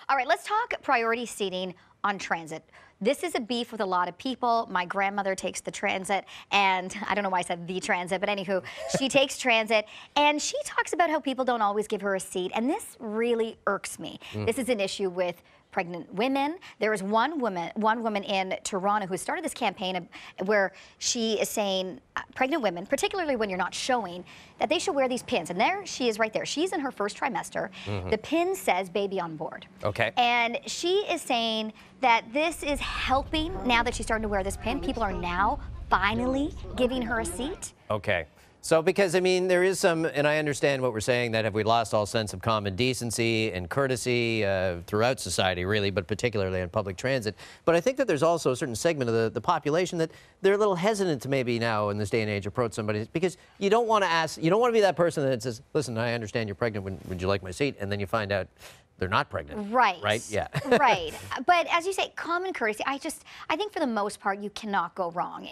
All right, let's talk priority seating on transit. This is a beef with a lot of people. My grandmother takes the transit, and I don't know why I said the transit, but anywho, she takes transit, and she talks about how people don't always give her a seat, and this really irks me. This is an issue with pregnant women. There is one woman in Toronto who started this campaign where she is saying pregnant women, particularly when you're not showing, that they should wear these pins. And there she is right there. She's in her first trimester. The pin says baby on board. Okay. And she is saying that this is helping now that she's starting to wear this pin. People are now finally giving her a seat. Okay. So, because, I mean, there is some, and I understand what we're saying, that have we lost all sense of common decency and courtesy throughout society, really, but particularly on public transit. But I think that there's also a certain segment of the population that they're a little hesitant to maybe now in this day and age approach somebody, because you don't want to ask, you don't want to be that person that says, listen, I understand you're pregnant, would you like my seat? And then you find out they're not pregnant. Right. Right? Yeah. Right. But as you say, common courtesy, I think for the most part, you cannot go wrong.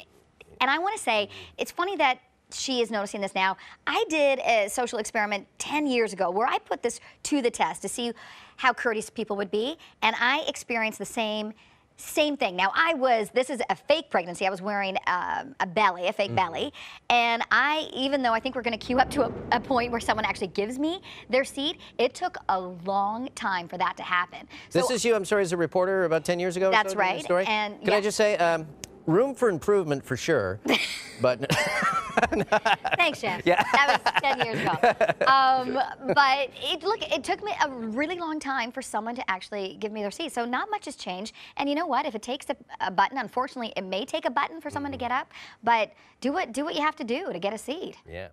And I want to say, it's funny that she is noticing this now. I did a social experiment 10 years ago where I put this to the test to see how courteous people would be, and I experienced the same thing. Now, this is a fake pregnancy. I was wearing a fake belly, and even though I think we're going to queue up to a point where someone actually gives me their seat, it took a long time for that to happen. This is you, I'm sorry, as a reporter about 10 years ago? That's or so, right. Story? And Can I just say, room for improvement for sure, but... Thanks, Jeff. Yeah. That was 10 years ago. But it took me a really long time for someone to actually give me their seat. So not much has changed. And you know what? If it takes a button, unfortunately, it may take a button for someone to get up. But do what you have to do to get a seat. Yeah.